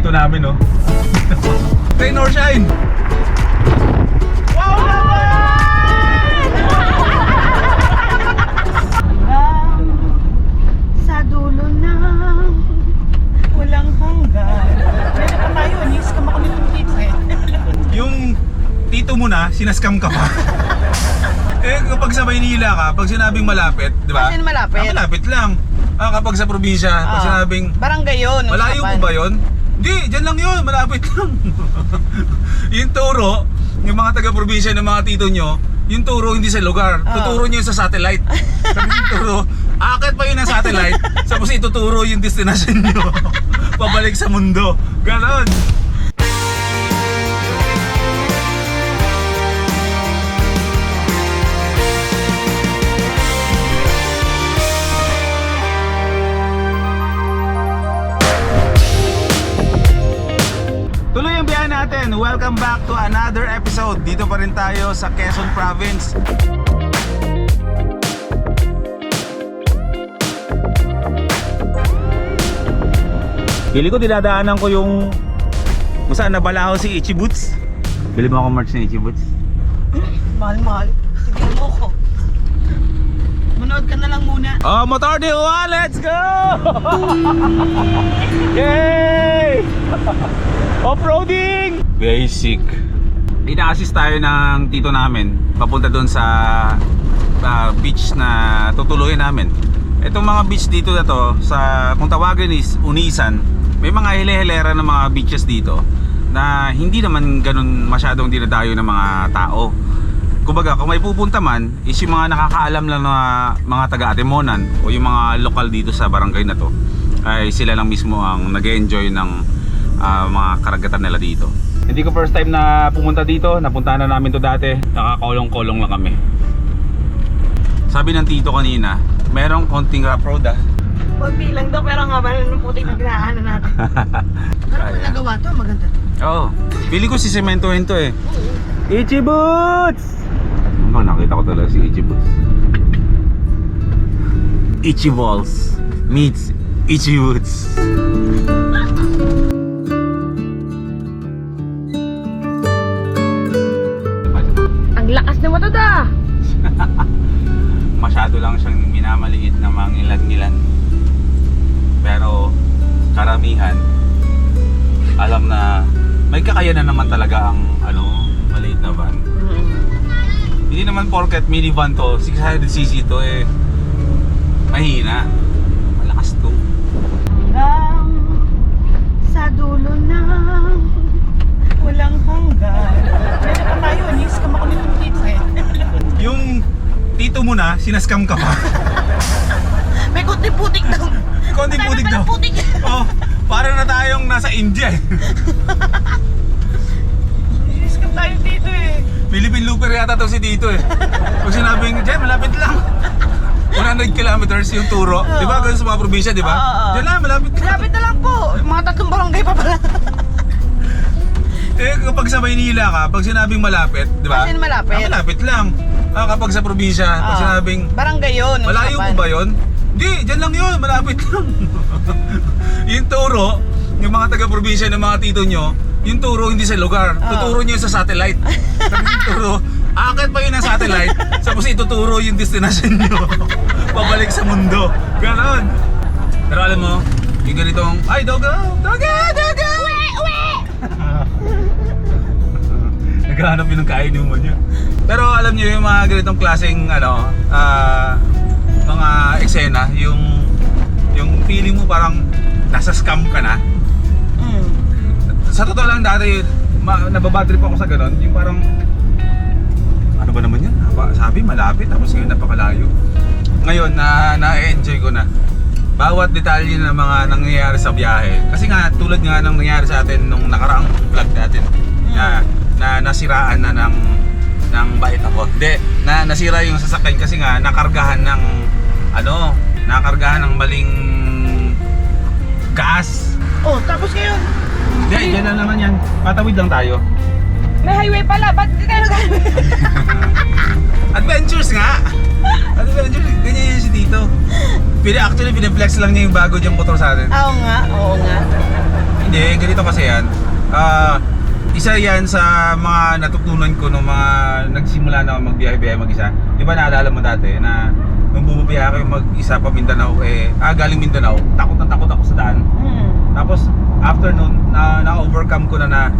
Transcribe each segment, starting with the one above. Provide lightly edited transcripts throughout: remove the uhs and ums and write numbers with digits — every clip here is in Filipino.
tito namin, no? Rain or shine! Wow naman! Sa dulo ng walang hanggan. Pwede pa tayo, ni-scam ako nitong tito eh. Yung tito mo na, sinaskam ka pa. Eh kapag sa Maynila ka, pag sinabing malapit, di ba? Kasi malapit. Malapit lang. Kapag sa probinsya, pag sinabing barangay yun. malayo po ba yun? Hindi, dyan lang yun, malapit lang. Yung turo, yung mga taga-probinsya ng mga tito nyo, yung turo hindi sa lugar, tuturo nyo yun sa satellite. Sabi yung turo, akit pa yun ang satellite, tapos ituturo yung destination nyo. Pabalik sa mundo. Ganon. Tuloy ang biyahe natin. Welcome back to another episode. Dito pa rin tayo sa Quezon Province. Bili ko, dinadaanan ko yung kung saan nabalaho si Itchy Boots. Bili mo ako merch ni Itchy Boots? Mahal-mahal. Sige mo ko. Manood ka na lang muna. Oh, motor de Juan, let's go! Yay! Off-roading! Basic. Ina-assist tayo ng tito namin papunta doon sa beach na tutuluyan namin. Itong mga beach dito na to, kung tawagin is Unisan, may mga hile-hilera ng mga beaches dito na hindi naman ganun masyadong dinadayo ng mga tao. Kumbaga, kung may pupunta man, is yung mga nakakaalam lang na mga taga-Atimonan o yung mga lokal dito sa barangay na to, ay sila lang mismo ang nag-enjoy ng mga karagatan nila dito. Hindi ko first time na pumunta dito, napuntahan na namin to dati, nakakolong-kolong lang kami. Sabi ng tito kanina, merong konting rough road Kunti lang daw, pero nga ba nung putik na ginaanan natin. Pero kung nagawa to, maganda to. Oo, pili ko si sementohin to eh. Itchy Boots! Nakita ko talaga si Itchy Boots. Itchy Balls meets Itchy Boots. Ang lakas na mata da! Masyado lang siyang minamaliit na mga ngilan-ngilan. Pero karamihan alam na may kakayanan naman talaga ang maliit na van. Hindi naman porket minivan to, 600cc to eh mahina. Malakas to. Sa dulo ng walang hanggan. Pwede pa tayo, ni-scam ako nitong tito eh. Yung tito mo na, sinaskam ka pa. May konting putik daw. Konting putik daw. Oh, para na tayong nasa India eh. Ni-scam tayo dito eh. Philippine Looper yata to si Tito eh. Pag sinabing, dyan, malapit lang. 100 kilometers yung turo. Di ba? Ganun sa mga probinsya, di ba? Dyan lang, malapit lang. Malapit na lang po. Mga 3 barangay pa pala. Eh, kapag sa Maynila ka, pag sinabing malapit, di ba? Kasi malapit. Malapit lang. Kapag sa probinsya, pag sinabing barangay yun. malayo po ba yun? Hindi, dyan lang yun, malapit lang. Yung turo, yung mga taga-probinsya ng mga tito nyo, yung turo hindi sa lugar, tuturo nyo yun sa satellite. Sabi yung turo, akit pa yun ang satellite, tapos ituturo yung destination nyo. Pabalik sa mundo. Ganon. Pero alam mo, yung ganitong, ay, dogo! Dogo! Dogo! Uwe! Naghahanap yun ng kainuman nyo. Pero alam nyo yung mga ganitong klaseng, mga eksena, yung feeling mo parang nasa scam ka na. Sa totoo lang dati, nababadrip ako sa ganon, yung parang ano ba naman yan? Sabi malapit, tapos ngayon napakalayo. Ngayon, na-enjoy ko na bawat detalye ng mga nangyayari sa biyahe. Kasi nga, tulad nga ng nangyari sa atin nung nakaraang vlog natin, na nasiraan na ng bait ako. Hindi, nasira yung sasakyan kasi nga nakargahan ng maling gas. Oh, tapos ngayon, Hindi, dyan lang naman yan. Patawid lang tayo. may highway pala. Ba't di tayo nag-highway? Adventures nga! Adventures, ganyan yun si Tito. Actually, pineflex lang niya yung bago diyang motor sa atin. Oo nga, oo nga. Hindi, ganito kasi yan. Isa yan sa mga natutunan ko nung mga nagsimula na ako magbiyahe-biyahe mag-isa. Di ba naalala mo dati na nung bumabiyahe ako mag-isa pa Mindanao, galing Mindanao, takot na takot ako sa daan. Tapos after nun, na-overcome ko na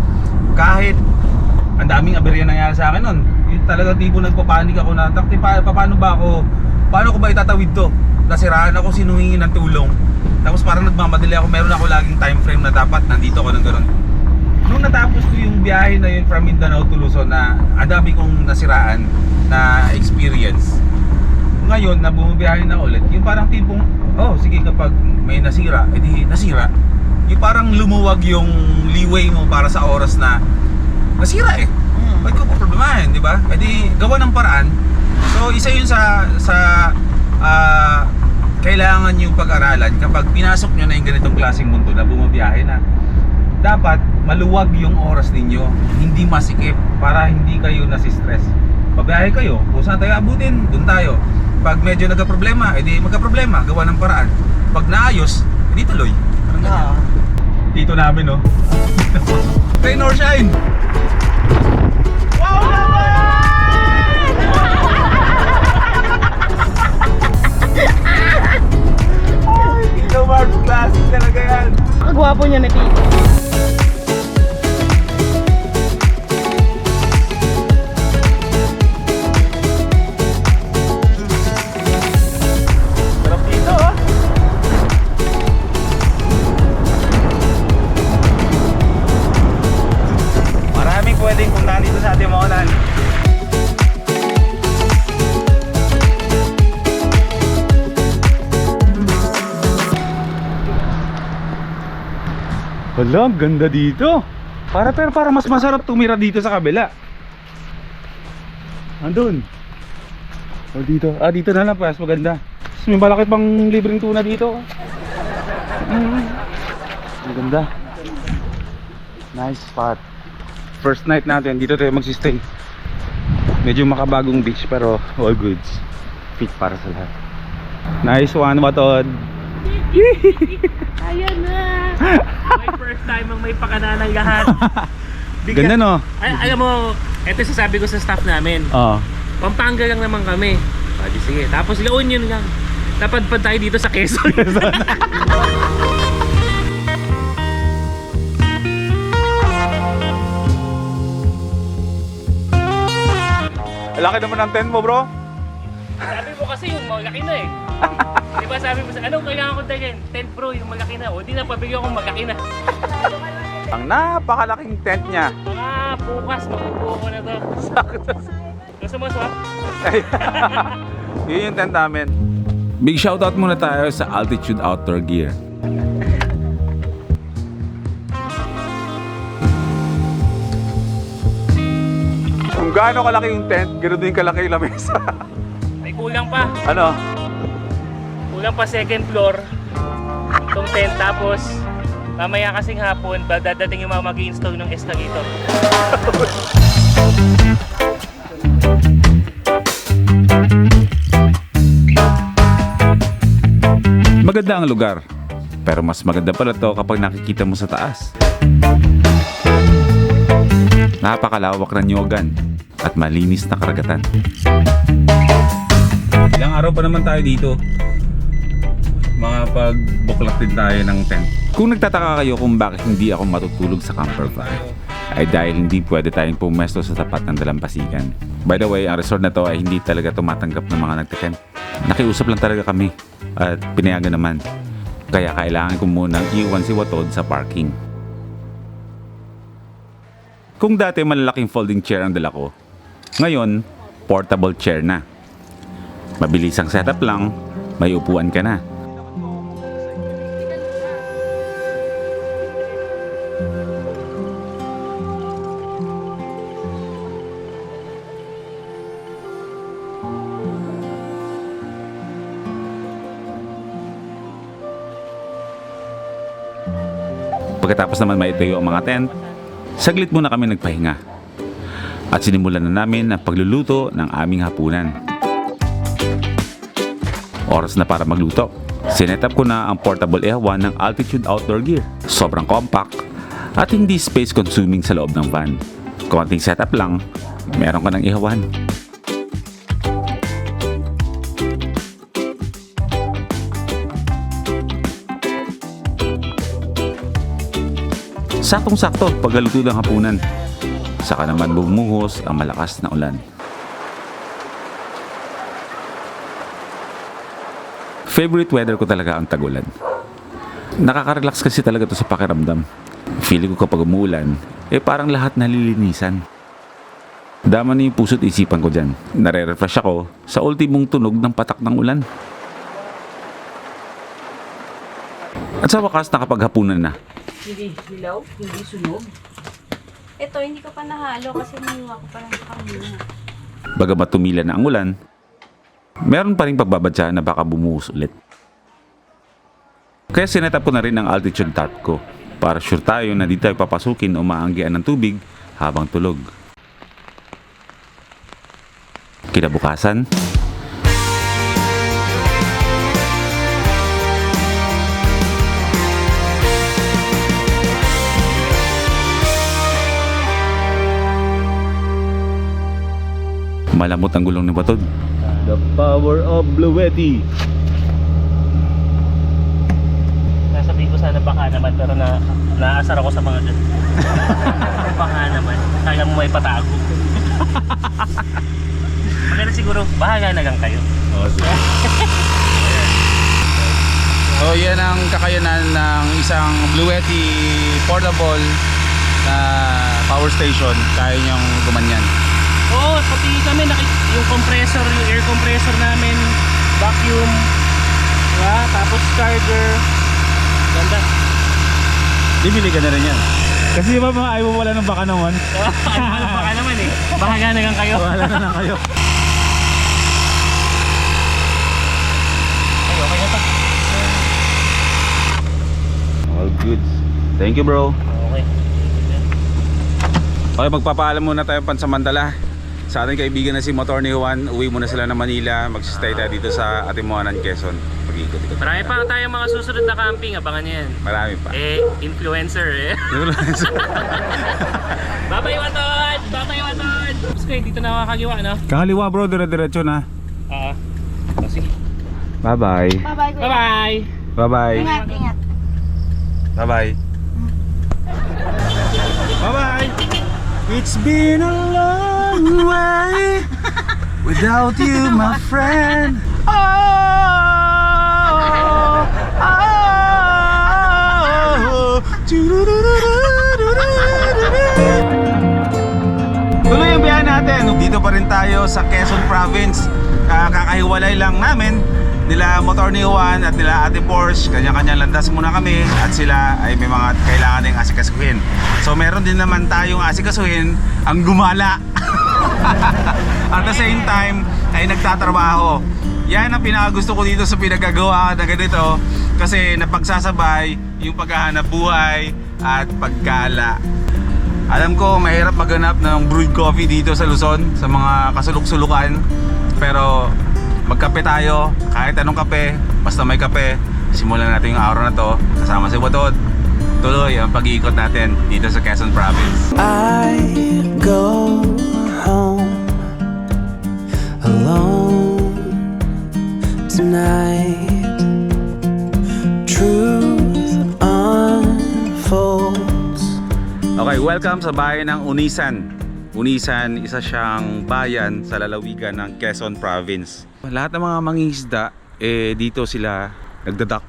kahit ang daming aberya nangyari sa akin nun. Yung talagang tipo nagpapanik ako na, paano ko ba itatawid to? Nasiraan ako, sinuhingi ng tulong. Tapos parang nagmamadali ako, meron ako laging time frame na dapat nandito ako ng ganun. Nung natapos ko yung biyahe na yun from Mindanao to Luzon na ang dami kong nasiraan na experience. Ngayon na bumabiyahe na ulit, yung parang tipong, oh sige kapag may nasira, edi nasira. Yung parang lumuwag yung leeway mo para sa oras na nasira eh. Ba't ko problemahin, di ba? Edi gawa ng paraan. So isa yun sa kailangan yung pag-aralan kapag pinasok nyo na yung ganitong klaseng mundo na bumabiyahe na dapat maluwag yung oras ninyo, hindi masikip para hindi kayo nasistress. Pabiyahe kayo, kung saan tayo abutin, dun tayo. Pag medyo nagka-problema, edi magka-problema, gawa ng paraan. Pag naayos, edi tuloy. Parang ganyan. Dito namin, no? Rain or shine! Wow naman! Dito Marble Classic talaga yan. Kagwapo niya na dito. Sarap dito, ah. Maraming pwedeng puntahan dito sa ating maunan. Wala, ang ganda dito. Pero para mas masarap tumira dito sa kabila. Andun. O dito. Dito na lang, mas maganda. Mas may malaki pang libreng tuna dito. Maganda. Nice spot. First night natin, dito tayo magsistay. Medyo makabagong beach pero all goods. Fit para sa lahat. Nice one, Watod. Ayan na. My first time ang may pakana ng lahat. Ganda, no? Ay, alam mo, ito sasabi ko sa staff namin. Oo. Pampanga lang naman kami. Di sige. Tapos La Union lang. Napadpad tayo dito sa Quezon. Laki naman ang tent mo, bro. Sabi mo kasi yung malaki na eh. Di ba sabi mo sa anong kailangan ko dalhin? Tent bro, yung malaki na. O di na pabigyan ko malaki na. Ang napakalaking tent niya. Mga bukas, makukuha ko na to. Sakto. Gusto mo swap? Yun yung tent namin. Big shoutout muna tayo sa Altitude Outdoor Gear. Kung gaano kalaki yung tent, ganoon din kalaki yung lamesa. May kulang pa. Ano? Kulang pa second floor. Itong tent tapos mamaya kasing hapon, dadating yung mga mag-i-install ng escalator. Maganda ang lugar, pero mas maganda pala to kapag nakikita mo sa taas. Napakalawak ng Nyogan at malinis na karagatan. Ilang araw pa naman tayo dito. Makapagbuklak din tayo ng tent. Kung nagtataka kayo kung bakit hindi ako matutulog sa camper van, ay dahil hindi pwede tayong pumesto sa tapat ng dalampasigan. By the way, ang resort na to ay hindi talaga tumatanggap ng mga nagtitent. Nakiusap lang talaga kami at pinayagan naman. Kaya kailangan ko munang iwan si Watod sa parking. Kung dati malalaking folding chair ang dala ko, ngayon portable chair na. Mabilis ang setup lang, may upuan ka na. Pagkatapos naman maitayo ang mga tent, saglit muna kami nagpahinga. At sinimulan na namin ang pagluluto ng aming hapunan. Oras na para magluto. Sinet up ko na ang portable F1 ng Altitude Outdoor Gear. Sobrang compact At hindi space consuming sa loob ng van. Konting setup lang, meron ka ng ihawan. Saktong-sakto paghaluto ng hapunan. Saka naman bumuhos ang malakas na ulan. Favorite weather ko talaga ang tag-ulan. Nakaka-relax kasi talaga to sa pakiramdam. Feeling ko kapag umuulan, parang lahat nalilinisan. Dama na yung puso't isipan ko dyan. Nare-refresh ako sa ultimong tunog ng patak ng ulan. At sa wakas nakapaghapunan na. Hindi hilaw, hindi sunog. Ito, hindi ko pa nahalo kasi niwa ko pa lang sa kanina. Bagamat tumila na ang ulan, meron pa rin pagbabadya na baka bumuhos ulit. Kaya sinetap ko na rin ang altitude tarp ko para sure tayo na di tayo papasukin o maanggian ng tubig habang tulog. Kinabukasan, malamot ang gulong ni Batod. The power of Bluetti. Nasabihin ko sana baka naman pero naasar ako sa mga dyan. Baka naman. Kaya mo may patago. Maganda siguro, bahala na lang kayo. So yan ang kakayanan ng isang Bluetti portable na power station. Kaya niyang gumanyan. Oo, pati kami yung compressor, yung air compressor namin, vacuum, diba? Tapos charger. Ganda. Bibili ka na rin yan. Kasi di ba mga ayaw mo wala ng baka naman? Baka naman eh. Bahala na lang kayo. Wala na lang kayo. Ay, okay na to. All good. Thank you, bro. Okay. Okay, magpapaalam muna tayo pansamantala. Sa ating kaibigan na si Motor ni Juan, uwi muna sila ng Manila. Magsistay tayo dito sa Atimuanan, Quezon. Pag-ikot-ikot. Marami pa tayong mga susunod na camping. Abangan nyo yan. Marami pa. Influencer eh. Bye-bye, Waton! Bye-bye, Waton! Gusto ko dito na makakagiwa, no? Kakaliwa, bro. Dire-diretso na. Sige. Bye-bye. Bye-bye, kuya. Bye-bye! Bye-bye. Ingat, ingat. Bye-bye. Bye-bye. It's been a long way without you, my friend. Oh, oh, tuloy ang biyahe natin. Dito pa rin tayo sa Quezon Province. Kakahiwalay lang namin nila Motor ni Juan at nila Ate Porsche. Kanya-kanya landas muna kami at sila ay may mga kailangan ding asikasuhin. So meron din naman tayong asikasuhin ang gumala. At the same time ay nagtatrabaho. Yan ang pinakagusto ko dito sa pinagagawa na ganito, kasi napagsasabay yung paghahanap buhay at paggala. Alam ko mahirap maghanap ng brewed coffee dito sa Luzon, sa mga kasulok-sulukan, pero magkape tayo, kahit anong kape, basta may kape. Simulan natin yung araw na to kasama si Watod. Tuloy ang pag-iikot natin dito sa Quezon Province. I go home alone tonight. Truth unfolds. Okay, welcome sa bayan ng Unisan. Unisan, isa siyang bayan sa lalawigan ng Quezon Province. Lahat ng mga mangingisda, dito sila nagdadak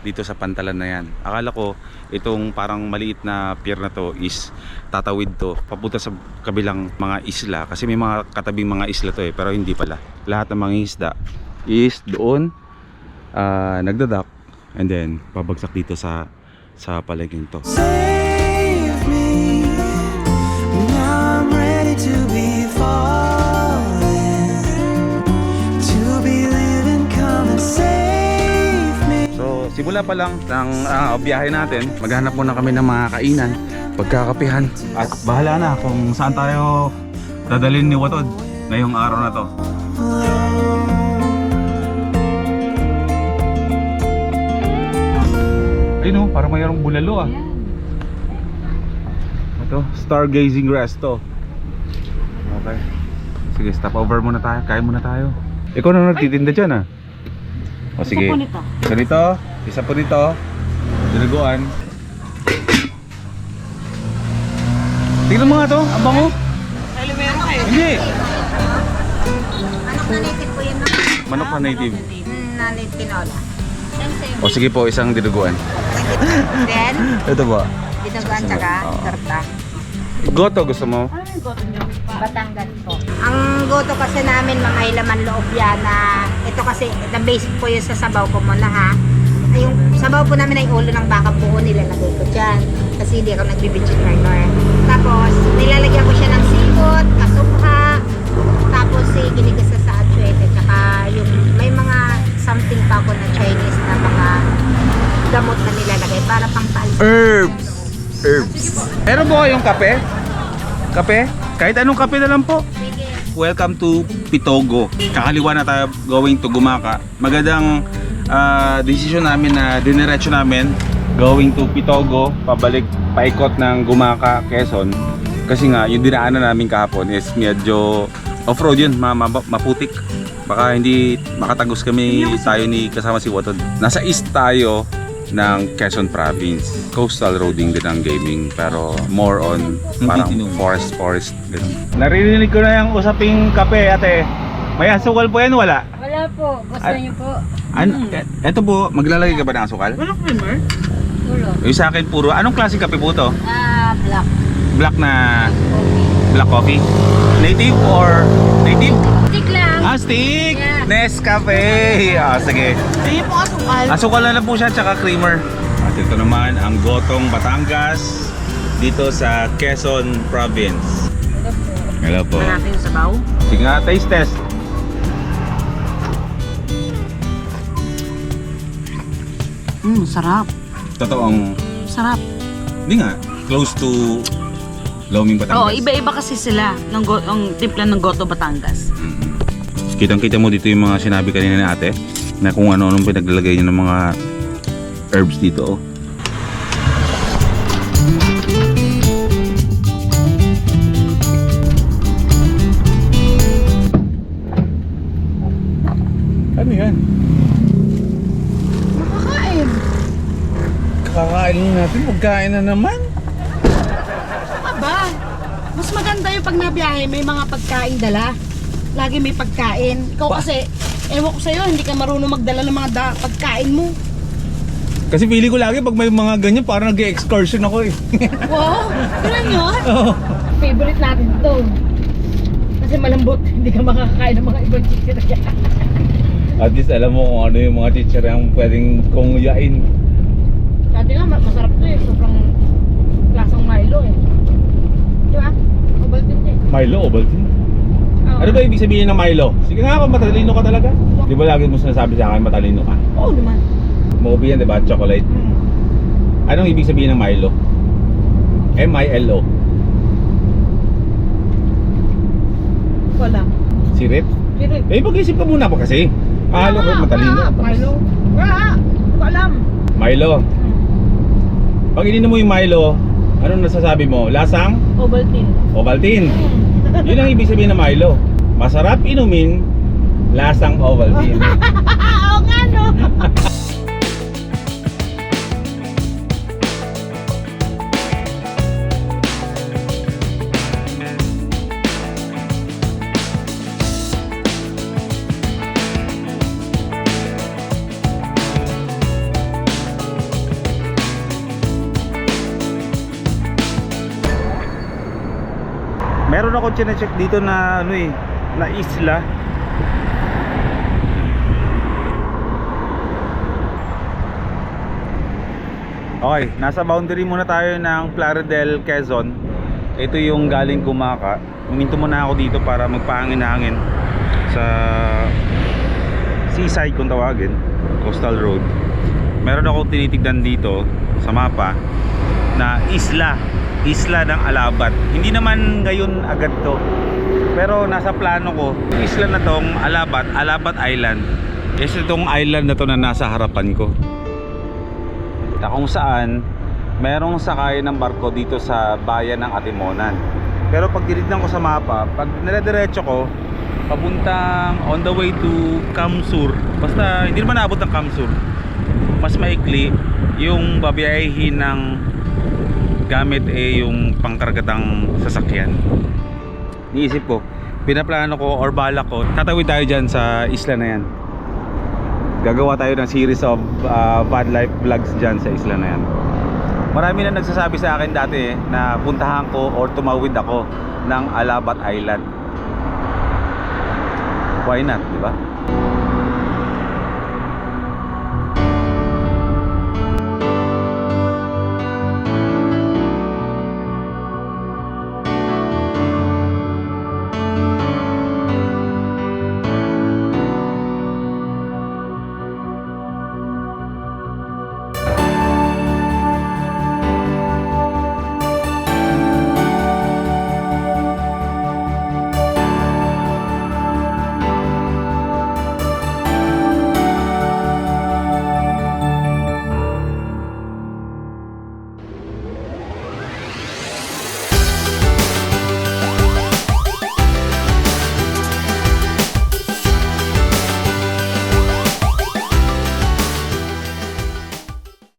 dito sa pantalan na yan. Akala ko itong parang maliit na pier na to is tatawid to papunta sa kabilang mga isla, kasi may mga katabing mga isla to pero hindi pala. Lahat ng mangingisda is doon nagdadak and then babagsak dito sa palengking to. Save me. Now I'm ready to be falling, to be living. Come and save me. So simula pa lang ng biyahe natin, maghanap muna kami ng mga kainan, pagkakapihan, at bahala na kung saan tayo dadalhin ni Watod ngayong araw na to. Ayun oh, parang mayroong bulalo ah. Ito, stargazing resto. Okay. Sige, stop over muna tayo. Kain muna tayo. Ikaw na nagtitinda dyan ah. O sige. Isa po nito. Ganito, isa po nito. Dinuguan. Tingnan mo nga to, ang bango. Meron kayo. Hindi. Manok na native po yun, no? Manok na native. Na native tinola. O sige po, isang dinuguan. Then, Ito po. dinuguan tsaka torta. Goto gusto mo? Batangas po. Ang goto kasi namin, mga ilaman loob yan na ito kasi, the basic po yun sa sabaw ko muna ha. Ay, yung sabaw po namin ay ulo ng baka buo nilalagay ko dyan. Kasi hindi ako nagbibidget-burger. Tapos, nilalagyan ko siya ng sipot, kasukha, tapos ginigasa sa atsuete, tsaka yung may mga something pa ako na Chinese na mga gamot na nilalagay para pang paalsa. Herbs. Meron po kayong kape? Kape? Kahit anong kape na lang po. Sige. Welcome to Pitogo. Kakaliwa na tayo going to Gumaka. Magandang decision namin na diniretso namin going to Pitogo, pabalik, paikot ng Gumaka, Quezon. Kasi nga, yung dinaanan namin kahapon is medyo off-road yun, maputik. Baka hindi makatagos kami tayo ni kasama si Watod. Nasa east tayo ng Quezon Province. Coastal roading din ang gaming, pero more on parang forest ganun. Naririnig ko na yung usaping kape, ate. May asukal po yan, wala? Wala po. Gusto niyo po? Eto po, maglalagay ka ba ng asukal? Walang creamer? Ulo. Yung sa akin puro, anong klaseng kape po to? Black. Black na black coffee? Native or native? Stick lang. Stick! Yeah. Nescafe! Sige. Sige po asukal. Asukal na lang po siya, tsaka creamer. At ito naman ang Gotong Batangas dito sa Quezon Province. Hello po. Natin yung sabaw. Sige nga, taste test. Sarap. Totoong, Sarap. hindi nga, close to Lauming Batangas. Oo, iba-iba kasi sila ang timpla ng Goto Batangas. Kitang-kita mo dito yung mga sinabi kanina ni ate na kung ano-anong pinaglalagay niya ng mga herbs dito. Oh. Ano yan? Makakain. Kakain natin, magkain na naman. Aba, mas maganda yung pag nabiyahe, may mga pagkain dala. Lagi may pagkain. Ikaw kasi, ewan ko sa'yo, hindi ka marunong magdala ng mga pagkain mo. Kasi pili ko lagi pag may mga ganyan, parang nag-excursion ako eh. Wow, ganun yun? Oo. Favorite natin to. Kasi malambot, hindi ka makakain ng mga ibang chicken. At least alam mo kung ano yung mga teacher ang pwedeng kumuyain. Dati nga, masarap to eh. Sobrang lasang Milo eh. Diba? Ovaltine eh. Milo, Ovaltine? Oo. Ano ba ibig sabihin ng Milo? Sige nga, matalino ka talaga. Di ba lagi mo sinasabi sa akin matalino ka? Oo naman. Mobi yan, di ba? Chocolate. Anong ibig sabihin ng Milo? M-I-L-O. Wala. Sirip? Pero, Mag-isip ka muna pa kasi. Halo ko matalino. Milo. Wala. Hindi ko alam. Milo. Pag ininom mo yung Milo, anong nasasabi mo? Lasang? Ovaltine. Ovaltine. Yun ang ibig sabihin ng Milo. Masarap inumin, lasang Ovaltine. Oo nga no. Meron ako chine-check dito na ano eh, na isla. Okay, nasa boundary muna tayo ng Plaridel, Quezon. Ito yung galing Gumaka. Huminto muna ako dito para magpahangin-hangin sa seaside kung tawagin, coastal road. Meron ako tinitignan dito sa mapa na isla ng Alabat. Hindi naman ngayon agad to, pero nasa plano ko yung isla na tong Alabat Island. Is itong island na to na nasa harapan ko, na kung saan merong sakay ng barko dito sa bayan ng Atimonan. Pero pag tinignan ko sa mapa, pag niladiretso ko papuntang on the way to Kamsur, basta hindi naman naabot ng Kamsur, mas maikli yung babiyahin ng gamit yung pangkargatang sasakyan. Niisip ko, pinaplano ko or balak ko, tatawid tayo dyan sa isla na yan. Gagawa tayo ng series of van life vlogs dyan sa isla na yan. Marami na nagsasabi sa akin dati na puntahan ko or tumawid ako ng Alabat Island. Why not, di ba?